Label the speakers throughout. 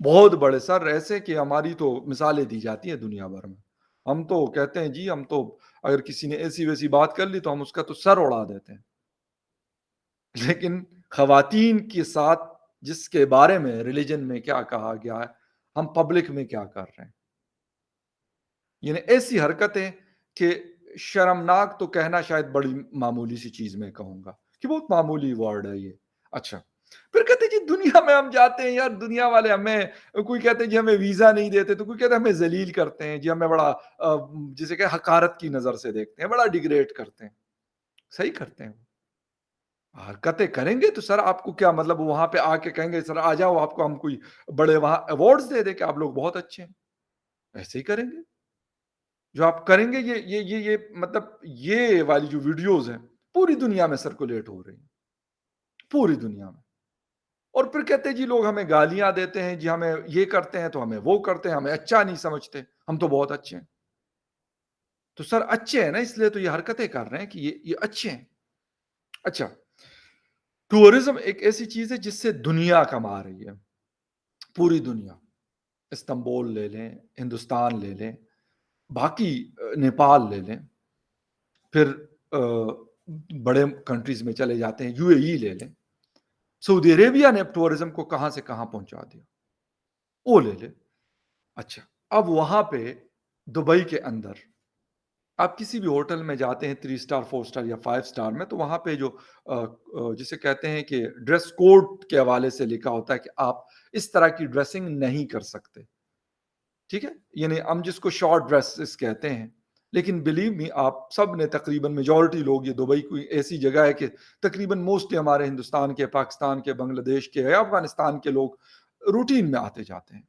Speaker 1: بہت بڑے سر ایسے کہ ہماری تو مثالیں دی جاتی ہیں دنیا بھر میں۔ ہم تو کہتے ہیں جی ہم تو اگر کسی نے ایسی-ویسی بات کر لی تو ہم اس کا تو سر اڑا دیتے ہیں۔ لیکن خواتین کے ساتھ جس کے بارے میں ریلیجن میں کیا کہا گیا ہے، ہم پبلک میں کیا کر رہے ہیں؟ یعنی ایسی حرکتیں کہ شرمناک تو کہنا شاید بڑی معمولی سی چیز میں کہوں گا کہ بہت معمولی ورڈ ہے یہ۔ اچھا، پھر کہتے ہیں جی دنیا میں ہم جاتے ہیں یار دنیا والے ہمیں کوئی کہتے ہیں جی ہمیں ویزا نہیں دیتے تو کوئی کہتا ہے ہمیں ذلیل کرتے ہیں جی ہمیں بڑا جسے کہ حقارت کی نظر سے دیکھتے ہیں بڑا ڈیگریڈ کرتے ہیں۔ صحیح کرتے ہیں حرکتیں کریں گے تو سر آپ کو کیا مطلب وہاں پہ آ کے کہیں گے سر آ جاؤ آپ کو ہم کوئی بڑے وہاں ایوارڈز دے دیں کہ آپ لوگ بہت اچھے ہیں ایسے ہی کریں گے جو آپ کریں گے یہ مطلب یہ والی جو ویڈیوز ہیں پوری دنیا میں سرکولیٹ ہو رہی ہیں پوری دنیا میں اور پھر کہتے ہیں جی لوگ ہمیں گالیاں دیتے ہیں جی ہمیں یہ کرتے ہیں تو ہمیں وہ کرتے ہیں ہمیں اچھا نہیں سمجھتے ہم تو بہت اچھے ہیں تو سر اچھے ہیں نا اس لیے تو یہ حرکتیں کر رہے ہیں کہ یہ اچھے ہیں اچھا ٹورزم ایک ایسی چیز ہے جس سے دنیا کما رہی ہے پوری دنیا استنبول لے لیں ہندوستان لے لیں باقی نیپال لے لیں پھر بڑے کنٹریز میں چلے جاتے ہیں یو اے ای لے لیں سعودی عربیہ نے ٹورزم کو کہاں سے کہاں پہنچا دیا وہ لے لے اچھا اب وہاں پہ دبئی کے اندر آپ کسی بھی ہوٹل میں جاتے ہیں 3 اسٹار 4 اسٹار یا 5 اسٹار میں تو وہاں پہ جو جسے کہتے ہیں کہ ڈریس کوڈ کے حوالے سے لکھا ہوتا ہے کہ آپ اس طرح کی ڈریسنگ نہیں کر سکتے ٹھیک ہے یعنی ہم جس کو شارٹ ڈریسز کہتے ہیں لیکن بلیو می آپ سب نے تقریباً میجورٹی لوگ یہ دبئی کوئی ایسی جگہ ہے کہ تقریباً موسٹلی ہمارے ہندوستان کے پاکستان کے بنگلہ دیش کے یا افغانستان کے لوگ روٹین میں آتے جاتے ہیں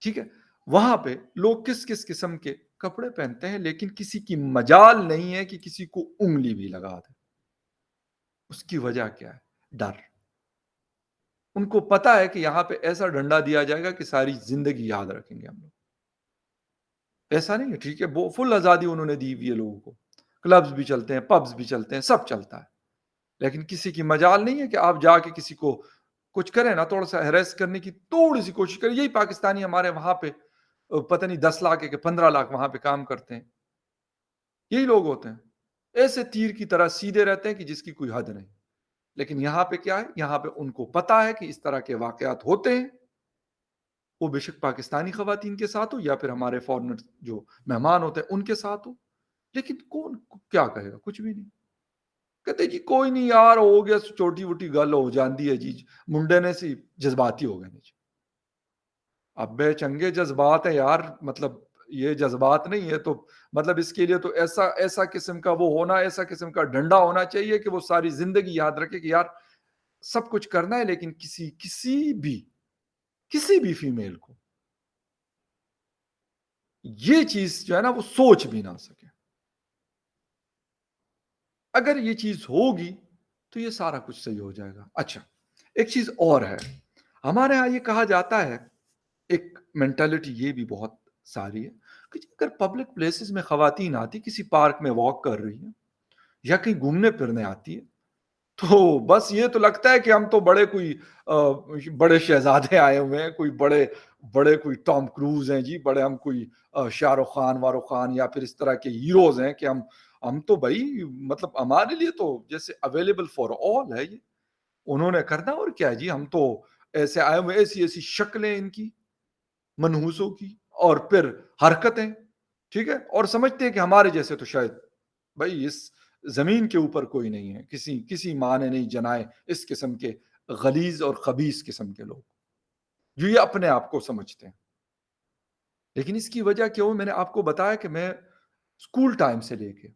Speaker 1: ٹھیک ہے وہاں پہ لوگ کس کس قسم کے کپڑے پہنتے ہیں لیکن کسی کی مجال نہیں ہے کہ کسی کو انگلی بھی لگا دے اس کی وجہ کیا ہے ڈر ان کو پتا ہے کہ یہاں پہ ایسا ڈنڈا دیا جائے گا کہ ساری زندگی یاد رکھیں گے ہم لوگ ایسا نہیں ہے ٹھیک ہے وہ فل آزادی انہوں نے دی ہوئی ہے لوگوں کو کلبز بھی چلتے ہیں پبز بھی چلتے ہیں سب چلتا ہے لیکن کسی کی مجال نہیں ہے کہ آپ جا کے کسی کو کچھ کریں نا تھوڑا سا ہیریس کرنے کی تھوڑی سی کوشش کریں یہی پاکستانی ہمارے وہاں پہ پتہ نہیں 10 لاکھ کہ 15 لاکھ وہاں پہ کام کرتے ہیں یہی لوگ ہوتے ہیں ایسے تیر کی طرح سیدھے رہتے ہیں کہ جس کی کوئی حد نہیں لیکن یہاں پہ کیا ہے یہاں پہ ان کو پتا ہے کہ اس طرح کے واقعات ہوتے ہیں وہ بے شک پاکستانی خواتین کے ساتھ ہو یا پھر ہمارے فارنر جو مہمان ہوتے ہیں ان کے ساتھ ہو لیکن کون کیا کہے گا کچھ بھی نہیں کہتے جی کوئی نہیں یار ہو گیا چھوٹی ووٹی گل ہو جاندی ہے جی منڈے نے سی جذباتی ہو گئے نہیں جی اب بے چنگے جذبات ہیں یار مطلب یہ جذبات نہیں ہے تو مطلب اس کے لیے تو ایسا ایسا قسم کا وہ ہونا ایسا قسم کا ڈنڈا ہونا چاہیے کہ وہ ساری زندگی یاد رکھے کہ یار سب کچھ کرنا ہے لیکن کسی بھی فیمیل کو یہ چیز جو ہے نا وہ سوچ بھی نہ سکے اگر یہ چیز ہوگی تو یہ سارا کچھ صحیح ہو جائے گا اچھا ایک چیز اور ہے ہمارے ہاں یہ کہا جاتا ہے ایک مینٹالٹی یہ بھی بہت ساری ہے کہ اگر پبلک پلیسز میں خواتین آتی کسی پارک میں واک کر رہی ہیں یا کہیں گھومنے پھرنے آتی ہے تو بس یہ تو لگتا ہے کہ ہم تو بڑے کوئی بڑے شہزادے آئے ہوئے ہیں کوئی بڑے بڑے کوئی ٹام کروز ہیں جی بڑے ہم کوئی شاہ رخ خان وارخ خان یا پھر اس طرح کے ہیروز ہیں کہ ہم تو بھائی مطلب ہمارے لیے تو جیسے اویلیبل فار آل ہے یہ انہوں نے کرنا اور کیا جی ہم تو ایسے آئے ہوئے ایسی ایسی شکلیں ان کی منحوسوں کی اور پھر حرکتیں ٹھیک ہے اور سمجھتے ہیں کہ ہمارے جیسے تو شاید بھائی اس زمین کے اوپر کوئی نہیں ہے کسی ماں نے نہیں جنائے اس قسم کے غلیظ اور خبیث قسم کے لوگ جو یہ اپنے آپ کو سمجھتے ہیں لیکن اس کی وجہ کیوں میں نے آپ کو بتایا کہ میں اسکول ٹائم سے لے کے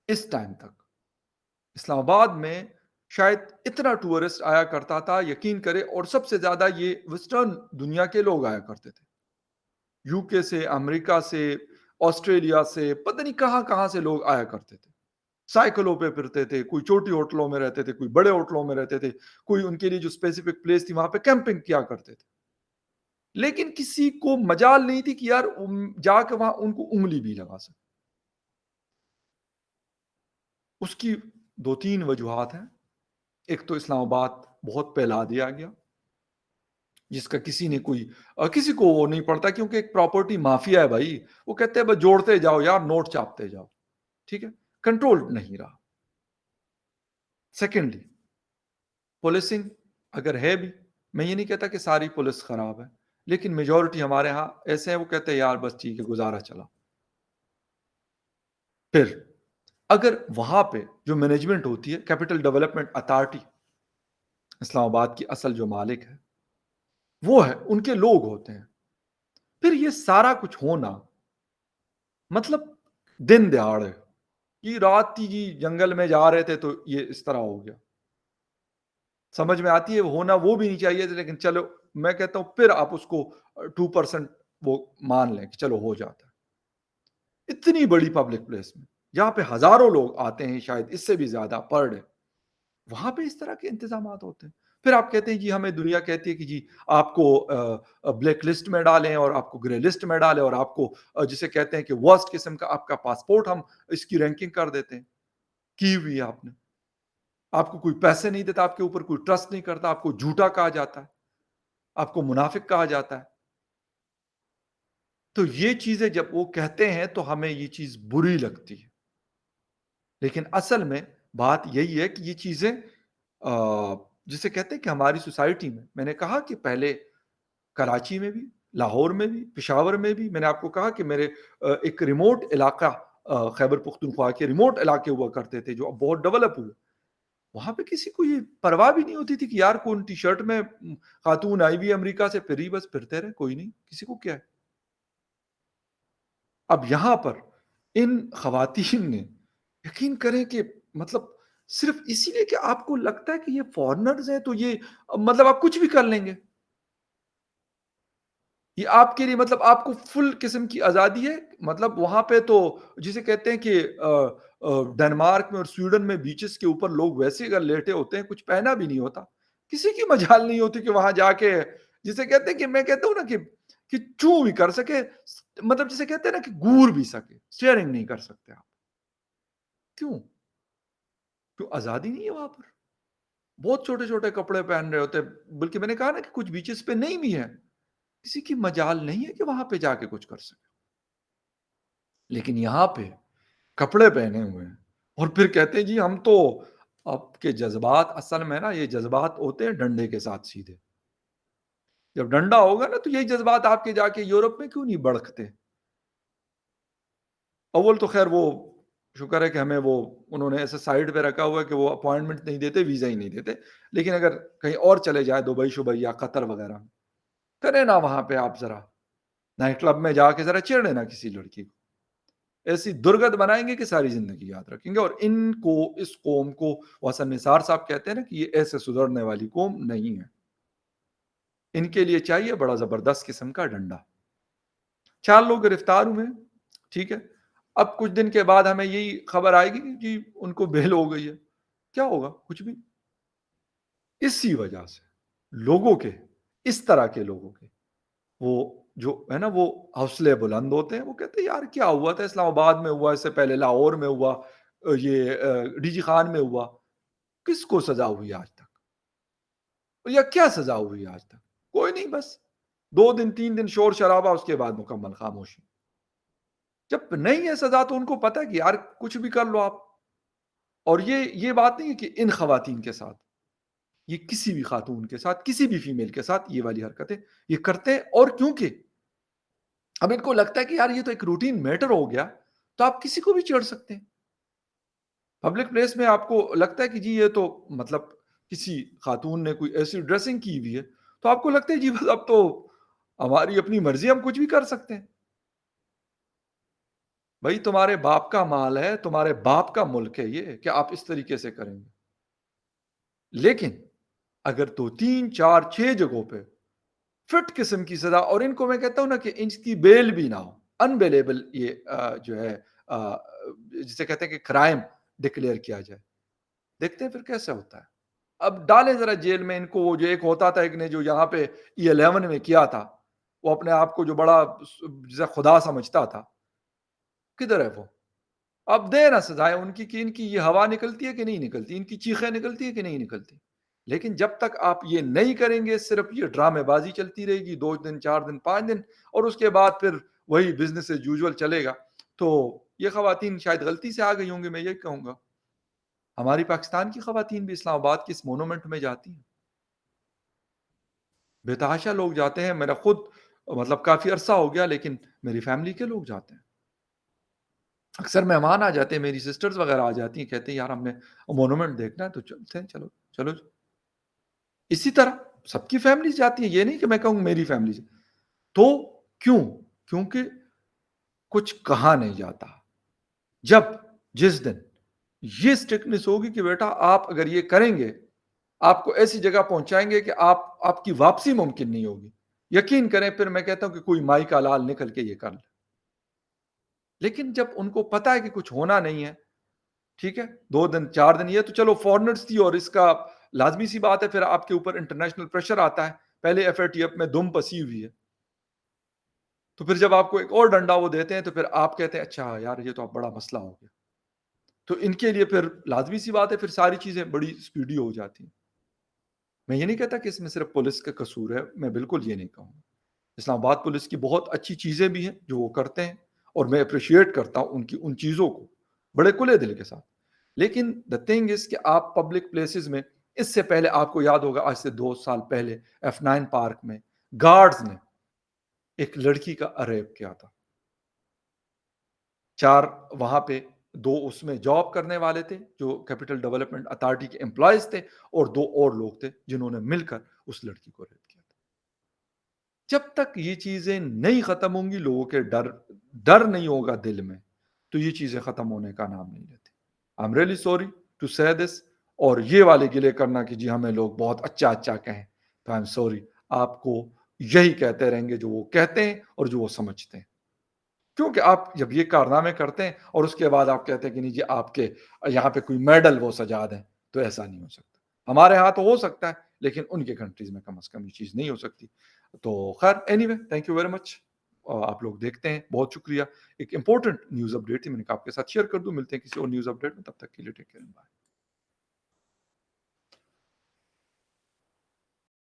Speaker 1: اس ٹائم تک اسلام آباد میں شاید اتنا ٹورسٹ آیا کرتا تھا یقین کرے اور سب سے زیادہ یہ ویسٹرن دنیا کے لوگ آیا کرتے تھے یو کے سے امریکہ سے آسٹریلیا سے پتہ نہیں کہاں کہاں سے لوگ آیا کرتے تھے سائیکلوں پہ پھرتے تھے کوئی چھوٹی ہوٹلوں میں رہتے تھے کوئی بڑے ہوٹلوں میں رہتے تھے کوئی ان کے لیے جو اسپیسیفک پلیس تھی وہاں پہ کیمپنگ کیا کرتے تھے لیکن کسی کو مجال نہیں تھی کہ یار جا کے وہاں ان کو انگلی بھی لگا سکے اس کی 2 3 وجوہات ہیں ایک تو اسلام آباد بہت پھیلا دیا گیا جس کا کسی نے کوئی کسی کو وہ نہیں پڑتا کیونکہ ایک پراپرٹی مافیا ہے بھائی، وہ کہتے ہیں بس جوڑتے جاؤ یار، نوٹ چھاپتے جاؤ، ٹھیک ہے؟ کنٹرول نہیں رہا۔ سیکنڈلی پولیسنگ اگر ہے بھی، میں یہ نہیں کہتا کہ ساری پولیس خراب ہے، لیکن میجورٹی ہمارے ہاں ایسے ہیں، وہ کہتے ہیں یار بس ٹھیک ہے گزارا چلا۔ پھر اگر وہاں پہ جو مینجمنٹ ہوتی ہے، کیپٹل ڈیولپمنٹ اتھارٹی اسلام آباد کی اصل جو مالک ہے وہ ہے، ان کے لوگ ہوتے ہیں، پھر یہ سارا کچھ ہونا مطلب دن دہاڑے کہ رات کی جی جنگل میں جا رہے تھے تو یہ اس طرح ہو گیا، سمجھ میں آتی ہے ہونا وہ بھی نہیں چاہیے تھا، لیکن چلو میں کہتا ہوں پھر آپ اس کو 2% وہ مان لیں کہ چلو ہو جاتا ہے اتنی بڑی پبلک پلیس میں جہاں پہ ہزاروں لوگ آتے ہیں، شاید اس سے بھی زیادہ پر ڈے، وہاں پہ اس طرح کے انتظامات ہوتے ہیں۔ پھر آپ کہتے ہیں جی ہمیں دنیا کہتی ہے کہ جی آپ کو بلیک لسٹ میں ڈالیں اور آپ کو گرے لسٹ میں ڈالیں اور آپ کو جسے کہتے ہیں کہ ورسٹ قسم کا آپ کا پاسپورٹ ہم اس کی رینکنگ کر دیتے ہیں، کی ہوئی ہے آپ نے، آپ کو کوئی پیسے نہیں دیتا، آپ کے اوپر کوئی ٹرسٹ نہیں کرتا، آپ کو جھوٹا کہا جاتا ہے، آپ کو منافق کہا جاتا ہے۔ تو یہ چیزیں جب وہ کہتے ہیں تو ہمیں یہ چیز بری لگتی ہے، لیکن اصل میں بات یہی ہے کہ یہ چیزیں جسے کہتے ہیں کہ ہماری سوسائٹی میں نے کہا کہ پہلے کراچی میں بھی، لاہور میں بھی، پشاور میں بھی، میں نے آپ کو کہا کہ میرے ایک ریموٹ علاقہ خیبر پختونخوا کے ریموٹ علاقے ہوا کرتے تھے جو اب بہت ڈیولپ ہوئے، وہاں پہ کسی کو یہ پرواہ بھی نہیں ہوتی تھی کہ یار کون ٹی شرٹ میں خاتون آئی ہوئی امریکہ سے پھر ہی بس پھرتے رہے، کوئی نہیں، کسی کو کیا ہے۔ اب یہاں پر ان خواتین نے یقین کریں کہ مطلب صرف اسی لیے کہ آپ کو لگتا ہے کہ یہ فارنرز ہیں تو یہ مطلب آپ کچھ بھی کر لیں گے، یہ آپ کے لیے مطلب آپ کو فل قسم کی آزادی ہے، مطلب وہاں پہ تو جسے کہتے ہیں کہ ڈنمارک میں اور سویڈن میں بیچز کے اوپر لوگ ویسے اگر لیٹے ہوتے ہیں کچھ پہنا بھی نہیں ہوتا، کسی کی مجال نہیں ہوتی کہ وہاں جا کے جسے کہتے ہیں کہ میں کہتا ہوں نا کہ چوں بھی کر سکے، مطلب جسے کہتے ہیں نا کہ گور بھی سکے، اسٹیئرنگ نہیں کر سکتے آپ، کیوں؟ کیوں آزادی نہیں ہے وہاں پر؟ بہت چھوٹے چھوٹے کپڑے پہن رہے ہوتے ہیں، بلکہ میں نے کہا نا کہ کچھ بیچز پہ نہیں بھی ہے، کسی کی مجال نہیں ہے کہ وہاں پہ جا کے کچھ کر سکے، لیکن یہاں پہ کپڑے پہنے ہوئے ہیں اور پھر کہتے ہیں جی ہم تو آپ کے جذبات اصل میں نا یہ جذبات ہوتے ہیں ڈنڈے کے ساتھ سیدھے، جب ڈنڈا ہوگا نا تو یہی جذبات آپ کے جا کے یورپ میں کیوں نہیں بڑکتے؟ اول تو خیر وہ شکر ہے کہ ہمیں وہ انہوں نے ایسے سائڈ پہ رکھا ہوا ہے کہ وہ اپوائنٹمنٹ نہیں دیتے، ویزا ہی نہیں دیتے، لیکن اگر کہیں اور چلے جائے دبئی شبئی یا قطر وغیرہ میں کریں نا وہاں پہ آپ ذرا نائٹ کلب میں جا کے ذرا چھیڑے نا کسی لڑکی کو، ایسی درگت بنائیں گے کہ ساری زندگی یاد رکھیں گے، اور ان کو اس قوم کو حسن نثار صاحب کہتے ہیں نا کہ یہ ایسے سدھرنے والی قوم نہیں ہے، ان کے لیے چاہیے بڑا زبردست قسم کا ڈنڈا۔ 4 لوگ گرفتار ہوئے، ٹھیک ہے، اب کچھ دن کے بعد ہمیں یہی خبر آئے گی کہ جی ان کو بیل ہو گئی ہے، کیا ہوگا؟ کچھ بھی، اسی وجہ سے لوگوں کے اس طرح کے لوگوں کے وہ جو ہے نا وہ حوصلے بلند ہوتے ہیں، وہ کہتے ہیں یار کیا ہوا تھا اسلام آباد میں ہوا، اس سے پہلے لاہور میں ہوا، یہ ڈی جی خان میں ہوا، کس کو سزا ہوئی آج تک؟ یا کیا سزا ہوئی آج تک؟ کوئی نہیں، بس 2 دن 3 دن شور شرابہ، اس کے بعد مکمل خاموشی، جب نہیں ہے سزا تو ان کو پتا ہے کہ یار کچھ بھی کر لو آپ، اور یہ بات نہیں ہے کہ ان خواتین کے ساتھ، یہ کسی بھی خاتون کے ساتھ، کسی بھی فیمیل کے ساتھ یہ والی حرکتیں یہ کرتے ہیں، اور کیونکہ اب ان کو لگتا ہے کہ یار یہ تو ایک روٹین میٹر ہو گیا تو آپ کسی کو بھی چھیڑ سکتے ہیں پبلک پلیس میں، آپ کو لگتا ہے کہ جی یہ تو مطلب کسی خاتون نے کوئی ایسی ڈریسنگ کی ہوئی ہے تو آپ کو لگتا ہے جی بس اب تو ہماری اپنی مرضی، ہم کچھ بھی کر سکتے ہیں، بھائی تمہارے باپ کا مال ہے، تمہارے باپ کا ملک ہے یہ، کہ آپ اس طریقے سے کریں گے؟ لیکن اگر 2 3 4 6 جگہوں پہ فٹ قسم کی سزا، اور ان کو میں کہتا ہوں نا کہ ان کی بیل بھی نہ ہو، انبیلیبل یہ جو ہے جسے کہتے ہیں کہ کرائم ڈکلیئر کیا جائے، دیکھتے ہیں پھر کیسے ہوتا ہے۔ اب ڈالیں ذرا جیل میں ان کو، وہ جو ایک ہوتا تھا ایک نے جو یہاں پہ E11 میں کیا تھا، وہ اپنے آپ کو جو بڑا جسے خدا سمجھتا تھا، کدھر ہے وہ؟ اب دے نا سزائیں ان کی، کہ ان کی یہ ہوا نکلتی ہے کہ نہیں نکلتی، ان کی چیخیں نکلتی ہے کہ نہیں نکلتی، لیکن جب تک آپ یہ نہیں کریں گے، صرف یہ ڈرامے بازی چلتی رہے گی 2 دن، 4 دن، 5 دن، اور اس کے بعد پھر وہی بزنس ایز یوزول چلے گا، تو یہ خواتین شاید غلطی سے آ گئی ہوں گی، میں یہ کہوں گا۔ ہماری پاکستان کی خواتین بھی اسلام آباد کے اس مونومنٹ میں جاتی ہیں، بے تحاشا لوگ جاتے ہیں، میرا خود مطلب کافی عرصہ ہو گیا، لیکن میری فیملی کے لوگ جاتے ہیں۔ اکثر مہمان آ جاتے ہیں، میری سسٹرز وغیرہ آ جاتی ہیں، کہتے ہیں یار ہم نے مونومنٹ دیکھنا ہے تو چلتے ہیں، چلو چلو جی۔ اسی طرح سب کی فیملی جاتی ہیں، یہ نہیں کہ میں کہوں میری فیملی سے۔ تو کیوں؟ کیونکہ کچھ کہا نہیں جاتا۔ جب جس دن یہ اسٹرکٹنس ہوگی کہ بیٹا آپ اگر یہ کریں گے، آپ کو ایسی جگہ پہنچائیں گے کہ آپ کی واپسی ممکن نہیں ہوگی، یقین کریں پھر میں کہتا ہوں کہ کوئی مائی کا لال نکل کے یہ کر لے۔ لیکن جب ان کو پتا ہے کہ کچھ ہونا نہیں ہے، ٹھیک ہے، 2 دن 4 دن، یہ تو چلو فورنرز تھی اور اس کا لازمی سی بات ہے، پھر آپ کے اوپر انٹرنیشنل پریشر آتا ہے، پہلے ایف اے ٹی ایف میں دم پسی ہوئی ہے، تو پھر جب آپ کو ایک اور ڈنڈا وہ دیتے ہیں تو پھر آپ کہتے ہیں اچھا یار یہ تو اب بڑا مسئلہ ہو گیا، تو ان کے لیے پھر لازمی سی بات ہے پھر ساری چیزیں بڑی سپیڈی ہو جاتی ہیں۔ میں یہ نہیں کہتا کہ اس میں صرف پولیس کا قصور ہے، میں بالکل یہ نہیں کہوں۔ اسلام آباد پولیس کی بہت اچھی چیزیں بھی ہیں جو وہ کرتے ہیں، اور میں اپریشیٹ کرتا ہوں ان چیزوں کو بڑے کھلے دل کے ساتھ۔ لیکن دا تھنگ از کہ آپ پبلک پلیسز میں، اس سے پہلے آپ کو یاد ہوگا آج سے 2 سال پہلے F9 پارک میں گارڈز نے ایک لڑکی کا ریپ کیا تھا۔ 4 وہاں پہ 2 اس میں جاب کرنے والے تھے جو کیپٹل ڈیولپمنٹ اتھارٹی کے امپلائز تھے، اور 2 اور لوگ تھے جنہوں نے مل کر اس لڑکی کو ریپ کیا تھا۔ جب تک یہ چیزیں نہیں ختم ہوں گی، لوگوں کے ڈر نہیں ہوگا دل میں، تو یہ چیزیں ختم ہونے کا نام نہیں لیتی۔ I'm really sorry to say this، اور یہ والے گلے کرنا کہ جی ہمیں لوگ بہت اچھا اچھا کہیں، تو I'm sorry، آپ کو یہی کہتے رہیں گے جو وہ کہتے ہیں اور جو وہ سمجھتے ہیں، کیونکہ آپ جب یہ کارنامے کرتے ہیں اور اس کے بعد آپ کہتے ہیں کہ نہیں جی آپ کے یہاں پہ کوئی میڈل وہ سجا دیں، تو ایسا نہیں ہو سکتا۔ ہمارے ہاں تو ہو سکتا ہے، لیکن ان کے کنٹریز میں کم از کم یہ چیز نہیں ہو سکتی۔ تو خیر any way, thank you very much, آپ لوگ دیکھتے ہیں، بہت شکریہ۔ ایک امپورٹنٹ نیوز اپڈیٹ تھی، میں نے کہا آپ کے ساتھ شیئر کر دوں، ملتے ہیں کسی اور نیوز اپڈیٹ میں، تب تک کے لیے ٹیک کیئر، بائے۔